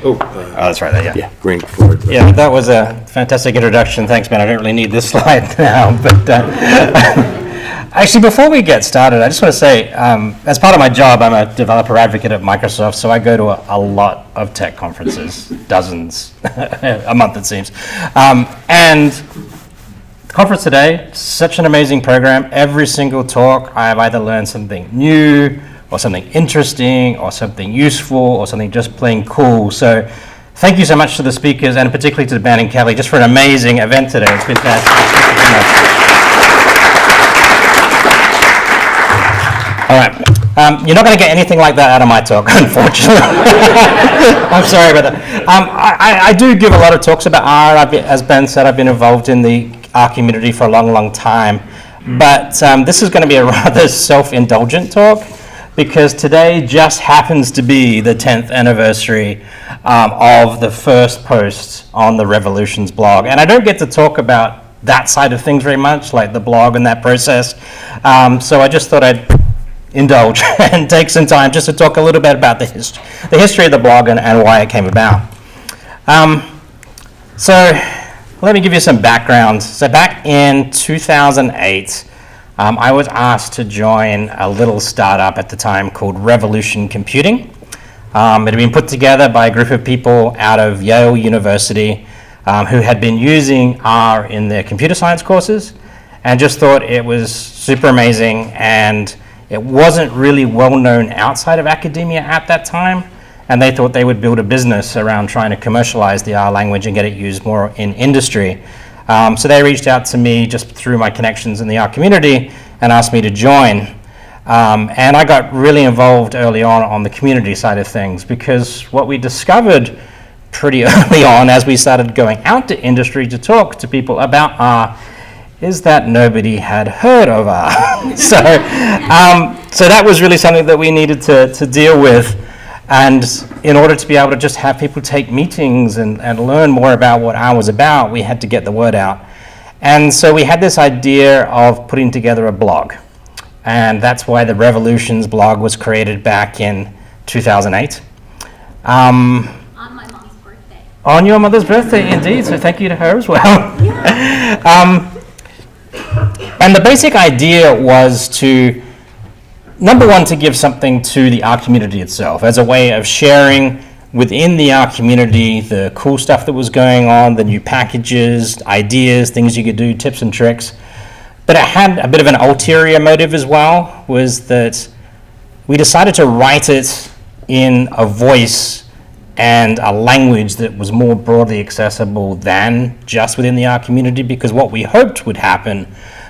that's right there, Yeah, bring it forward. Yeah, that was a fantastic introduction. Thanks, man. I don't really need this slide now. But actually, before we get started, I just want to say, as part of my job, I'm a developer advocate at Microsoft, so I go to a lot of tech conferences, dozens a month, it seems. And the conference today, such an amazing program. Every single talk, I've either learned something new, or something interesting, or something useful, or something just plain cool. So thank you so much to the speakers, and particularly to Ben and Kelly, just for an amazing event today. It's been fantastic. Thank you so much. All right. You're not going to get anything like that out of my talk, unfortunately. I'm sorry about that. I do give a lot of talks about R. As Ben said, I've been involved in the R community for a long, long time. But this is going to be a rather self-indulgent talk, because today just happens to be the 10th anniversary of the first post on the Revolutions blog. And I don't get to talk about that side of things very much, like the blog and that process. So I just thought I'd indulge and take some time just to talk a little bit about the history of the blog and why it came about. So let me give you some background. So back in 2008, I was asked to join a little startup at the time called Revolution Computing. It had been put together by a group of people out of Yale University who had been using R in their computer science courses, and just thought it was super amazing, and it wasn't really well known outside of academia at that time, and they thought they would build a business around trying to commercialize the R language and get it used more in industry. So they reached out to me just through my connections in the R community and asked me to join. And I got really involved early on the community side of things, because what we discovered pretty early on as we started going out to industry to talk to people about R is that nobody had heard of R. So that was really something that we needed to deal with. And in order to be able to just have people take meetings and learn more about what R was about, we had to get the word out. And so we had this idea of putting together a blog. And that's why the Revolutions blog was created back in 2008. On my mom's birthday. On your mother's birthday, indeed. So thank you to her as well. Yeah. And the basic idea was to, number one, to give something to the R community itself as a way of sharing within the R community the cool stuff that was going on, the new packages, ideas, things you could do, tips and tricks. But it had a bit of an ulterior motive as well, was that we decided to write it in a voice and a language that was more broadly accessible than just within the R community, because what we hoped would happen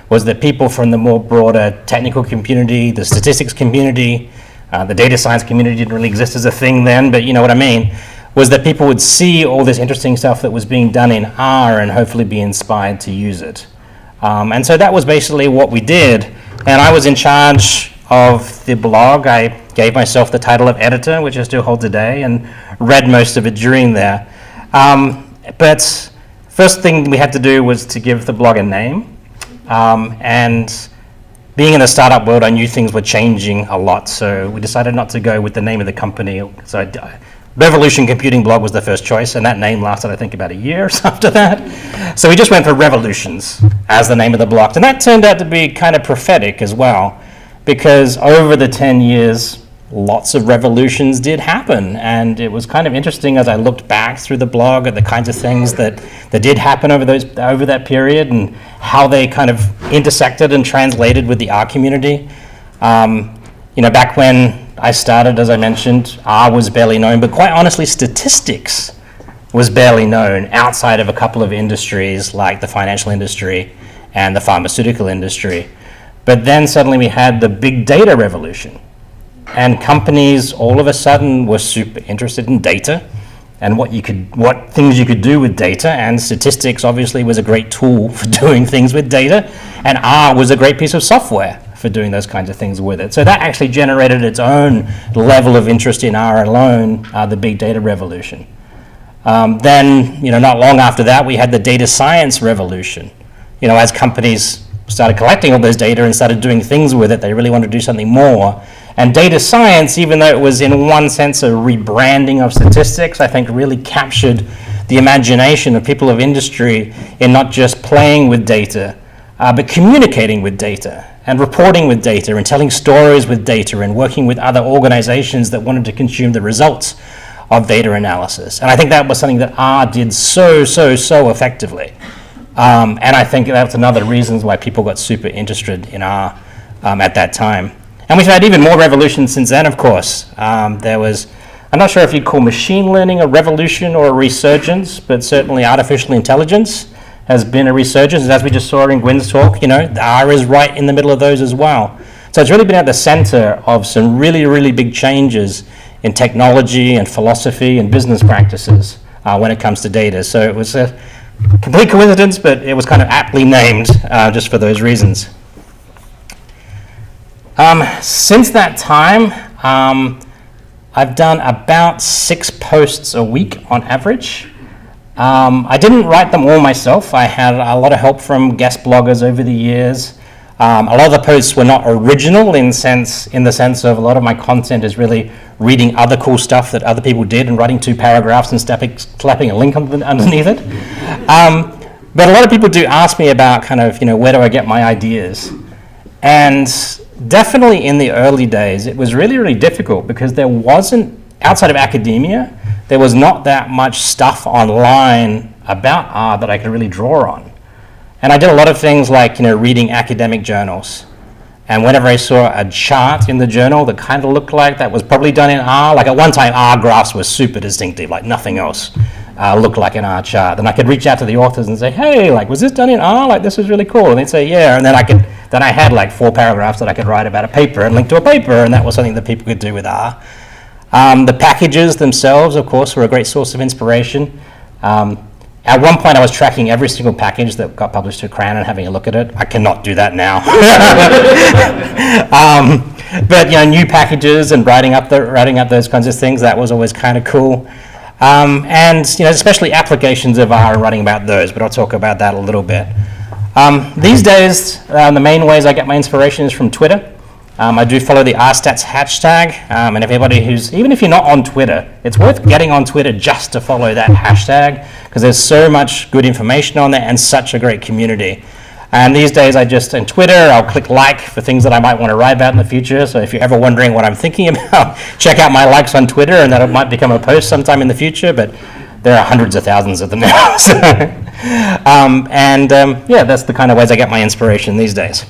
was that people from the more broader technical community, the statistics community, the data science community didn't really exist as a thing then, but you know what I mean, was that people would see all this interesting stuff that was being done in R and hopefully be inspired to use it. And so that was basically what we did. And I was in charge of the blog. I gave myself the title of editor, which I still hold today, and read most of it during there. But first thing we had to do was to give the blog a name. And being in the startup world, I knew things were changing a lot, so we decided not to go with the name of the company. So Revolution Computing blog was the first choice, and that name lasted, I think, about a year after that. So we just went for Revolutions as the name of the blog, and that turned out to be kind of prophetic as well, because over the 10 years, lots of revolutions did happen, and it was kind of interesting as I looked back through the blog at the kinds of things that did happen over that period, and how they kind of intersected and translated with the R community. Back when I started, as I mentioned, R was barely known, but quite honestly, statistics was barely known outside of a couple of industries like the financial industry and the pharmaceutical industry. But then suddenly we had the big data revolution. And companies all of a sudden were super interested in data and what things you could do with data, and statistics obviously was a great tool for doing things with data, and R was a great piece of software for doing those kinds of things with it. So that actually generated its own level of interest in R alone, the big data revolution. Then, not long after that, we had the data science revolution. As companies started collecting all those data and started doing things with it, they really wanted to do something more. And data science, even though it was in one sense a rebranding of statistics, I think really captured the imagination of people of industry in not just playing with data, but communicating with data and reporting with data and telling stories with data and working with other organizations that wanted to consume the results of data analysis. And I think that was something that R did so effectively. And I think that's another reason why people got super interested in R at that time. And we've had even more revolutions since then, of course. There was, I'm not sure if you'd call machine learning a revolution or a resurgence, but certainly artificial intelligence has been a resurgence. As we just saw in Gwen's talk, the R is right in the middle of those as well. So it's really been at the center of some really big changes in technology and philosophy and business practices when it comes to data. So it was a complete coincidence, but it was kind of aptly named just for those reasons. Since that time, I've done about 6 posts a week on average. I didn't write them all myself. I had a lot of help from guest bloggers over the years. A lot of the posts were not original in the sense of a lot of my content is really reading other cool stuff that other people did and writing 2 paragraphs and slapping a link underneath it. But a lot of people do ask me about kind of, where do I get my ideas? And definitely in the early days, it was really difficult because there wasn't, outside of academia, there was not that much stuff online about R that I could really draw on. And I did a lot of things like, reading academic journals. And whenever I saw a chart in the journal that kind of looked like that was probably done in R, like at one time R graphs were super distinctive, like nothing else looked like an R chart. And I could reach out to the authors and say, hey, like, was this done in R? Like, this was really cool. And they'd say, yeah. And then I had like 4 paragraphs that I could write about a paper and link to a paper, and that was something that people could do with R. The packages themselves, of course, were a great source of inspiration. At one point, I was tracking every single package that got published to CRAN and having a look at it. I cannot do that now. But new packages and writing up those kinds of things, that was always kind of cool. And especially applications of R and writing about those. But I'll talk about that a little bit. These days, the main ways I get my inspiration is from Twitter. I do follow the RStats hashtag, and everybody even if you're not on Twitter, it's worth getting on Twitter just to follow that hashtag, because there's so much good information on there and such a great community. And these days on Twitter, I'll click like for things that I might want to write about in the future. So if you're ever wondering what I'm thinking about, check out my likes on Twitter, and that might become a post sometime in the future, but there are hundreds of thousands of them now. So, that's the kind of ways I get my inspiration these days.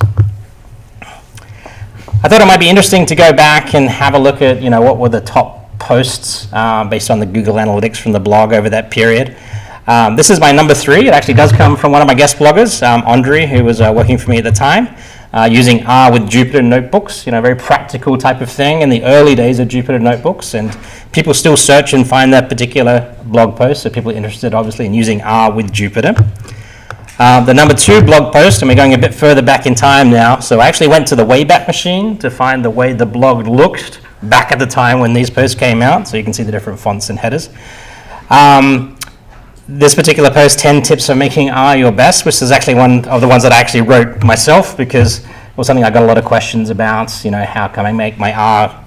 I thought it might be interesting to go back and have a look at, what were the top posts based on the Google Analytics from the blog over that period. This is my number 3. It actually does come from one of my guest bloggers, Andre, who was working for me at the time, using R with Jupyter Notebooks, very practical type of thing in the early days of Jupyter Notebooks. And people still search and find that particular blog post, so people are interested, obviously, in using R with Jupyter. The number 2 blog post, and we're going a bit further back in time now, so I actually went to the Wayback Machine to find the way the blog looked back at the time when these posts came out, so you can see the different fonts and headers. This particular post, 10 tips for making R your best, which is actually one of the ones that I actually wrote myself, because it was something I got a lot of questions about, how can I make my R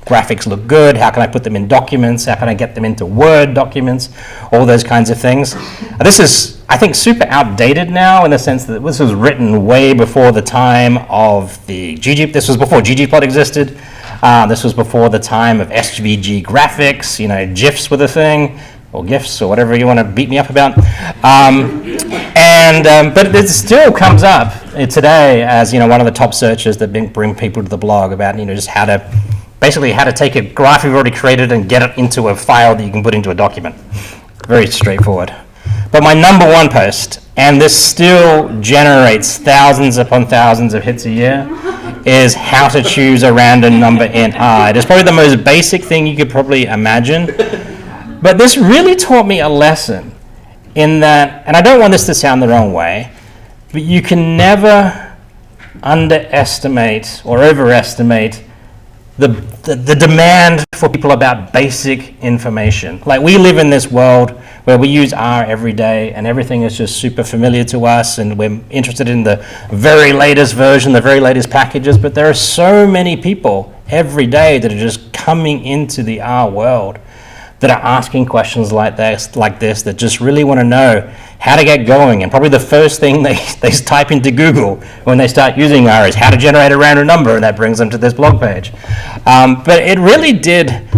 graphics look good, how can I put them in documents, how can I get them into Word documents, all those kinds of things. This is, I think, super outdated now in the sense that this was written way before the time of this was before ggplot existed. This was before the time of SVG graphics, GIFs were the thing, or GIFs, or whatever you want to beat me up about. But it still comes up today as, one of the top searches that bring people to the blog about, just how to take a graph you've already created and get it into a file that you can put into a document. Very straightforward. But my number 1 post, and this still generates thousands upon thousands of hits a year, is how to choose a random number in R. It is probably the most basic thing you could probably imagine. But this really taught me a lesson in that, and I don't want this to sound the wrong way, but you can never underestimate or overestimate the demand for people about basic information. Like, we live in this world where we use R every day and everything is just super familiar to us, and we're interested in the very latest version, the very latest packages, but there are so many people every day that are just coming into the R world, that are asking questions like this, that just really want to know how to get going. And probably the first thing they type into Google when they start using R is how to generate a random number, and that brings them to this blog page. But it really did,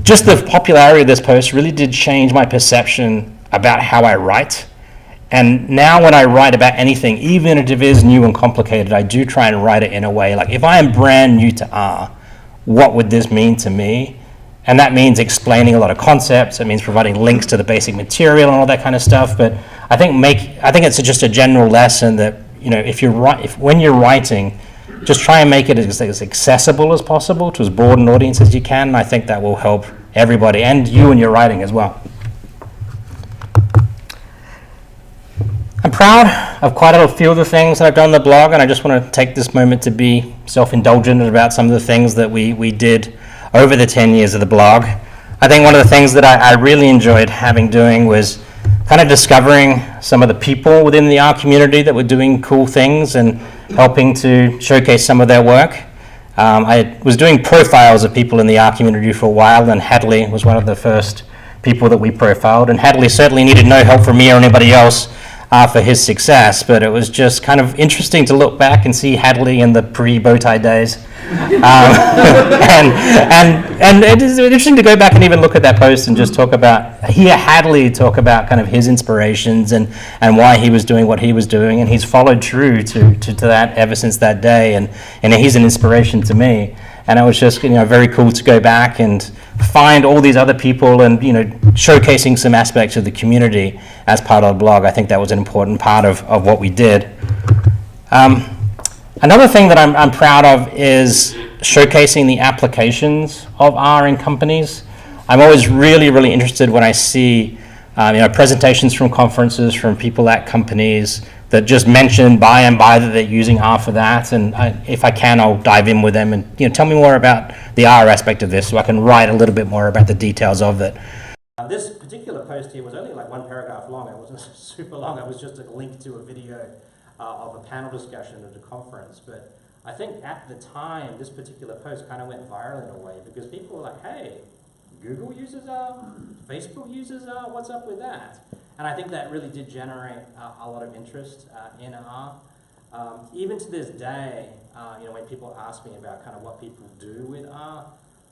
just the popularity of this post really did change my perception about how I write. And now when I write about anything, even if it is new and complicated, I do try and write it in a way like, if I am brand new to R, what would this mean to me? And that means explaining a lot of concepts. It means providing links to the basic material and all that kind of stuff. But I think it's just a general lesson that, when you're writing, just try and make it as accessible as possible to as broad an audience as you can. And I think that will help everybody and you in your writing as well. I'm proud of quite a few of the things that I've done on the blog, and I just want to take this moment to be self-indulgent about some of the things that we did over the 10 years of the blog. I think one of the things that I really enjoyed doing was kind of discovering some of the people within the R community that were doing cool things and helping to showcase some of their work. I was doing profiles of people in the R community for a while, and Hadley was one of the first people that we profiled, and Hadley certainly needed no help from me or anybody else for his success, but it was just kind of interesting to look back and see Hadley in the pre-bow tie days. And it is interesting to go back and even look at that post and just hear Hadley talk about kind of his inspirations and why he was doing what he was doing, and he's followed true to that ever since that day, and he's an inspiration to me. And it was just very cool to go back and find all these other people and showcasing some aspects of the community as part of the blog. I think that was an important part of what we did. Another thing that I'm proud of is showcasing the applications of R in companies. I'm always really, really interested when I see presentations from conferences from people at companies that just mention by and by that they're using R for that, and if I can, I'll dive in with them and tell me more about the R aspect of this, so I can write a little bit more about the details of it. This particular post here was only like one paragraph long. It wasn't super long. It was just a link to a video of a panel discussion at a conference. But I think at the time, this particular post kind of went viral in a way, because people were like, hey, Google uses R, Facebook uses R, what's up with that? And I think that really did generate a lot of interest in R. Even to this day, when people ask me about kind of what people do with R,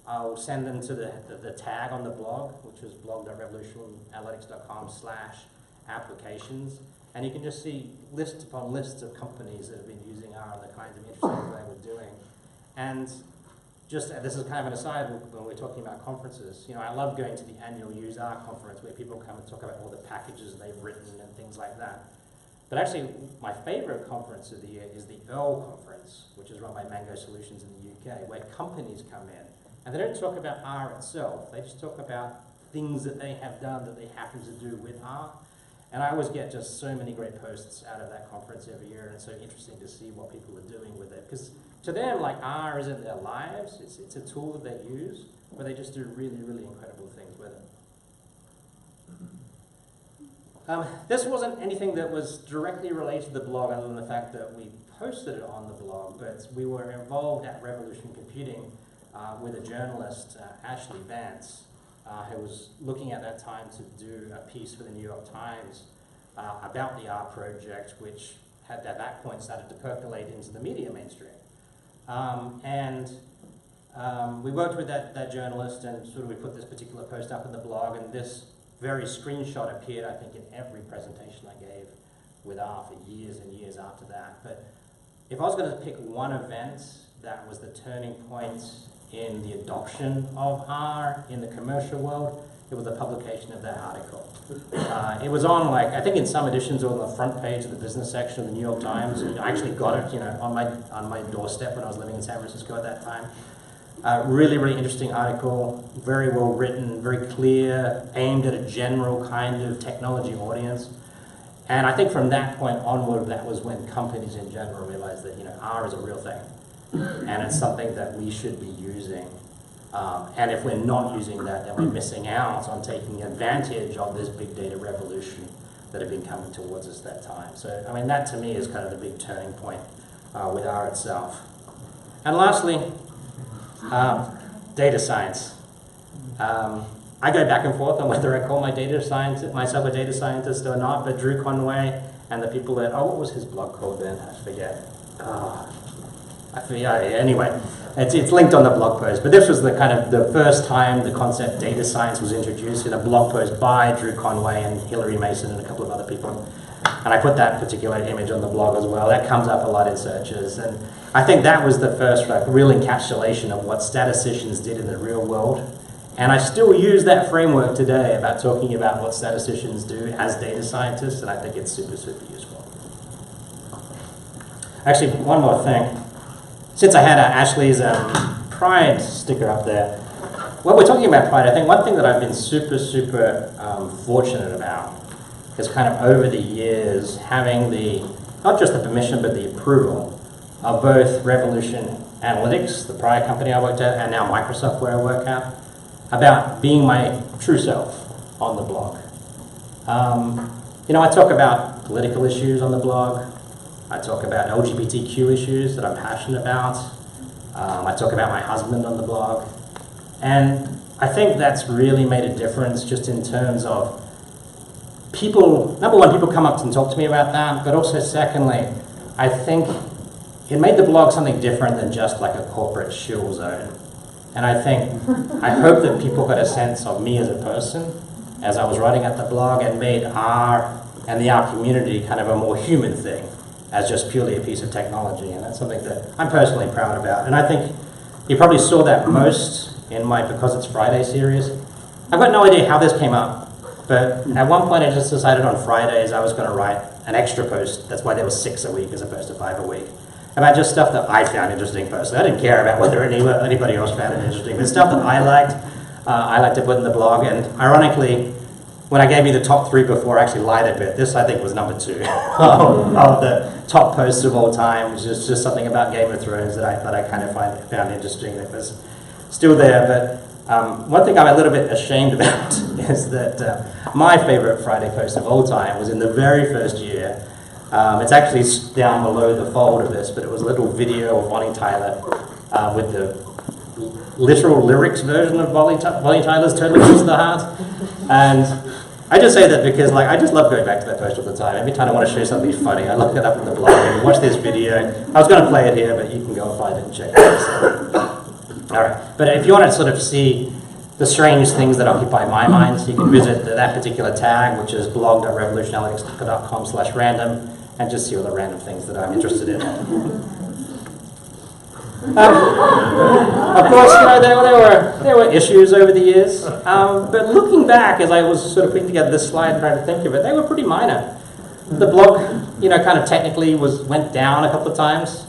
I'll send them to the tag on the blog, which is blog.revolutionanalytics.com/applications. And you can just see lists upon lists of companies that have been using R and the kinds of interesting things they were doing. And just, this is kind of an aside when we're talking about conferences, I love going to the annual Use R conference where people come and talk about all the packages they've written and things like that. But actually, my favorite conference of the year is the Earl conference, which is run by Mango Solutions in the UK, where companies come in. And they don't talk about R itself, they just talk about things that they have done that they happen to do with R. And I always get just so many great posts out of that conference every year, and it's so interesting to see what people are doing with it. Because to them, like, R isn't their lives, it's a tool that they use, but they just do really, really incredible things with it. This wasn't anything that was directly related to the blog, other than the fact that we posted it on the blog, but we were involved at Revolution Computing with a journalist, Ashley Vance, who was looking at that time to do a piece for the New York Times about the R project, which had at that point started to percolate into the media mainstream. We worked with that journalist, and sort of we put this particular post up in the blog, and this very screenshot appeared, I think, in every presentation I gave with R for years and years after that. But if I was going to pick one event that was the turning point in the adoption of R in the commercial world, it was the publication of that article. It was on, like, I think in some editions it was on the front page of the business section of the New York Times. I actually got it, on my doorstep when I was living in San Francisco at that time. Really, really interesting article, very well written, very clear, aimed at a general kind of technology audience. And I think from that point onward, that was when companies in general realized that R is a real thing, and it's something that we should be using. And if we're not using that, then we're missing out on taking advantage of this big data revolution that had been coming towards us that time. So, I mean, that to me is kind of the big turning point with R itself. And lastly, Data science. I go back and forth on whether I call myself a data scientist or not, but Drew Conway and the people that, what was his blog called then? I forget. Anyway, it's linked on the blog post, but this was the kind of the first time the concept data science was introduced in a blog post by Drew Conway and Hillary Mason and a couple of other people. And I put that particular image on the blog as well. That comes up a lot in searches. And I think that was the first real encapsulation of what statisticians did in the real world. And I still use that framework today about talking about what statisticians do as data scientists, and I think it's super, super useful. Actually, one more thing. Since I had Ashley's Pride sticker up there, when we're talking about Pride, I think one thing that I've been super, super fortunate about is kind of over the years having not just the permission, but the approval of both Revolution Analytics, the prior company I worked at, and now Microsoft where I work at, about being my true self on the blog. I talk about political issues on the blog. I talk about LGBTQ issues that I'm passionate about. I talk about my husband on the blog. And I think that's really made a difference just in terms of people, number one, people come up and talk to me about that, but also secondly, I think it made the blog something different than just like a corporate shill zone. And I hope that people got a sense of me as a person as I was writing at the blog and made the R community kind of a more human thing as just purely a piece of technology. And that's something that I'm personally proud about. And I think you probably saw that most in my Because It's Friday series. I've got no idea how this came up, but at one point I just decided on Fridays I was going to write an extra post. That's why there was 6 a week as opposed to 5 a week. About just stuff that I found interesting personally. I didn't care about whether anybody else found it interesting, but stuff that I like to put in the blog. And ironically, when I gave you the top 3 before, I actually lied a bit. This, I think, was number 2 of the top posts of all time, which is just something about Game of Thrones that I kind of found interesting. It was still there, but one thing I'm a little bit ashamed about is that my favorite Friday post of all time was in the very first year. It's actually down below the fold of this, but it was a little video of Bonnie Tyler with the literal lyrics version of Bonnie Tyler's Totally Close to the Heart. And I just say that because I just love going back to that post all the time. Every time I want to show something funny, I look it up in the blog and watch this video. I was going to play it here, but you can go and find it and check it out. All right, but if you want to sort of see the strange things that occupy my mind, so you can visit that particular tag, which is blog.revolutionanalytics.com/random, and just see all the random things that I'm interested in. Of course, there were issues over the years, but looking back, as I was sort of putting together this slide and trying to think of it, they were pretty minor. The blog, kind of technically went down a couple of times,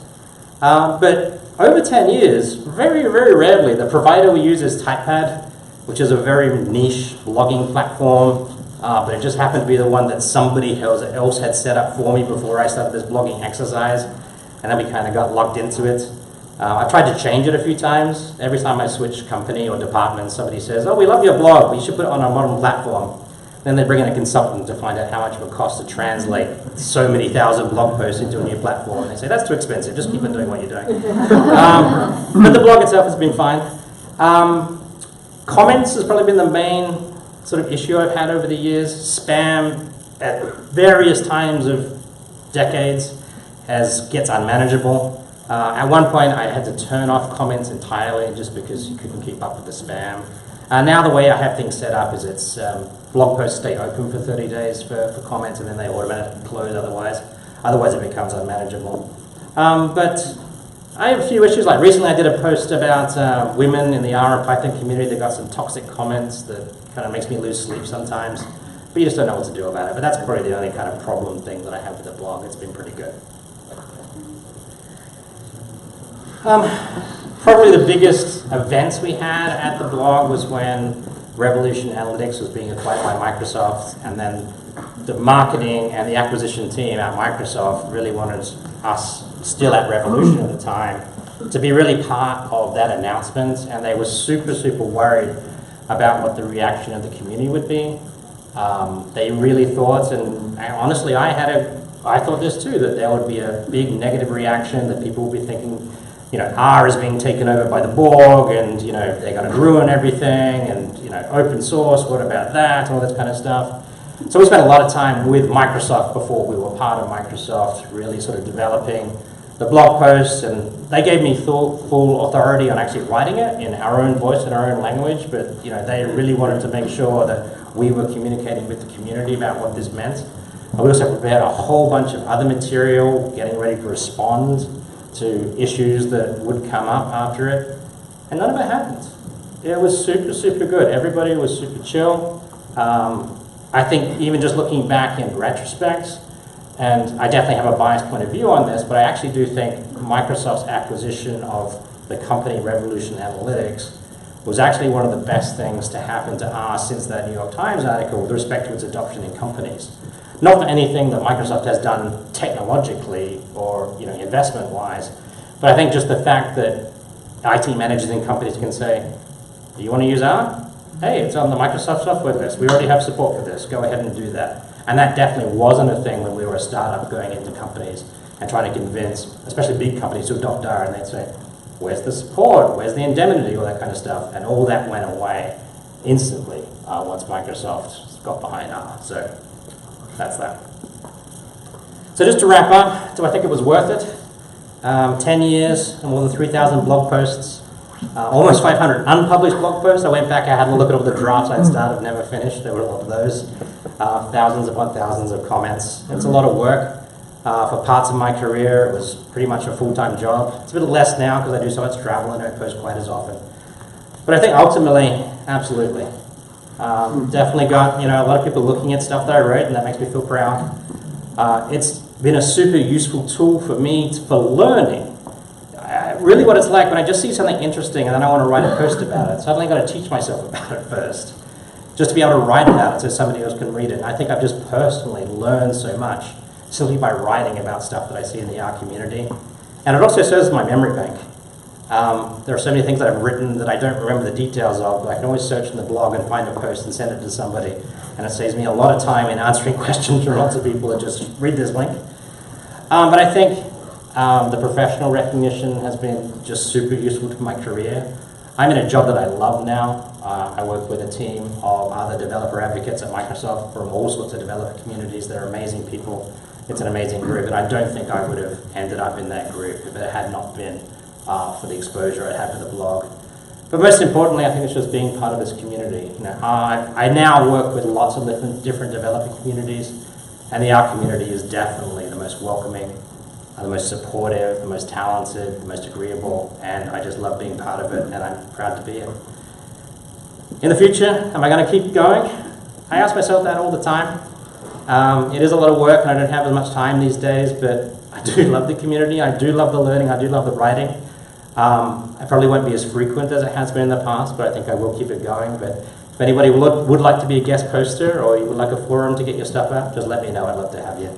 but over 10 years, very, very rarely, the provider we use is TypePad, which is a very niche blogging platform, but it just happened to be the one that somebody else had set up for me before I started this blogging exercise, and then we kind of got logged into it. I tried to change it a few times. Every time I switch company or department, somebody says, "Oh, we love your blog, but you should put it on a modern platform." Then they bring in a consultant to find out how much it would cost to translate so many thousand blog posts into a new platform. And they say, "That's too expensive, just keep on doing what you're doing." But the blog itself has been fine. Comments has probably been the main sort of issue I've had over the years. Spam at various times of decades gets unmanageable. At one point I had to turn off comments entirely just because you couldn't keep up with the spam. Now the way I have things set up is it's blog posts stay open for 30 days for comments, and then they automatically close otherwise. Otherwise it becomes unmanageable. But I have a few issues. Like recently I did a post about women in the R and Python community that got some toxic comments that kind of makes me lose sleep sometimes. But you just don't know what to do about it. But that's probably the only kind of problem thing that I have with the blog. It's been pretty good. Probably the biggest events we had at the blog was when Revolution Analytics was being acquired by Microsoft, and then the marketing and the acquisition team at Microsoft really wanted us, still at Revolution at the time, to be really part of that announcement, and they were super, super worried about what the reaction of the community would be. They really thought, and honestly I thought this too, that there would be a big negative reaction, that people would be thinking R is being taken over by the Borg, and they're going to ruin everything, and open source, what about that, and all this kind of stuff. So we spent a lot of time with Microsoft before we were part of Microsoft, really sort of developing the blog posts, and they gave me full authority on actually writing it in our own voice and our own language, but they really wanted to make sure that we were communicating with the community about what this meant. And we also prepared a whole bunch of other material, getting ready to respond to issues that would come up after it, and none of it happened. It was super, super good. Everybody was super chill. I think even just looking back in retrospect, and I definitely have a biased point of view on this, but I actually do think Microsoft's acquisition of the company Revolution Analytics was actually one of the best things to happen to R since that New York Times article with respect to its adoption in companies. Not for anything that Microsoft has done technologically or investment-wise, but I think just the fact that IT managers in companies can say, do you want to use R? Hey, it's on the Microsoft software list. We already have support for this. Go ahead and do that. And that definitely wasn't a thing when we were a startup going into companies and trying to convince, especially big companies, to adopt R, and they'd say, where's the support? Where's the indemnity? All that kind of stuff. And all that went away instantly once Microsoft got behind R. So that's that. So just to wrap up, do I think it was worth it? 10 years and more than 3,000 blog posts. Almost 500 unpublished blog posts. I went back, I had a look at all the drafts I'd started, never finished. There were a lot of those. Thousands upon thousands of comments. It's a lot of work. For parts of my career, it was pretty much a full-time job. It's a bit less now because I do so much travel and don't post quite as often. But I think ultimately, absolutely. Definitely got a lot of people looking at stuff that I wrote, and that makes me feel proud. It's been a super useful tool for me for learning. Really what it's like when I just see something interesting and then I want to write a post about it. Suddenly I've got to teach myself about it first, just to be able to write about it so somebody else can read it. And I think I've just personally learned so much simply by writing about stuff that I see in the R community. And it also serves as my memory bank. There are so many things that I've written that I don't remember the details of, but I can always search in the blog and find a post and send it to somebody. And it saves me a lot of time in answering questions from lots of people that just read this link. But I think the professional recognition has been just super useful to my career. I'm in a job that I love now. I work with a team of other developer advocates at Microsoft from all sorts of developer communities. They're amazing people. It's an amazing group, and I don't think I would have ended up in that group if it had not been for the exposure I had for the blog. But most importantly, I think it's just being part of this community. I now work with lots of different developer communities, and the R community is definitely the most welcoming, the most supportive, the most talented, the most agreeable, and I just love being part of it, and I'm proud to be it. In the future, am I going to keep going? I ask myself that all the time. It is a lot of work, and I don't have as much time these days, but I do love the community, I do love the learning, I do love the writing. I probably won't be as frequent as it has been in the past, but I think I will keep it going. But if anybody would like to be a guest poster, or you would like a forum to get your stuff out, just let me know, I'd love to have you.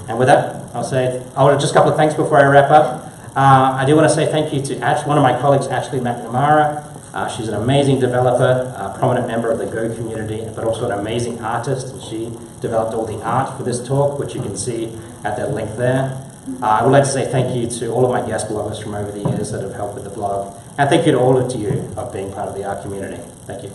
And with that, I'll say, just a couple of thanks before I wrap up. I do want to say thank you to one of my colleagues, Ashley McNamara. She's an amazing developer, a prominent member of the Go community, but also an amazing artist, and she developed all the art for this talk, which you can see at that link there. I would like to say thank you to all of my guest bloggers from over the years that have helped with the blog, and thank you to all of you of being part of the R community. Thank you.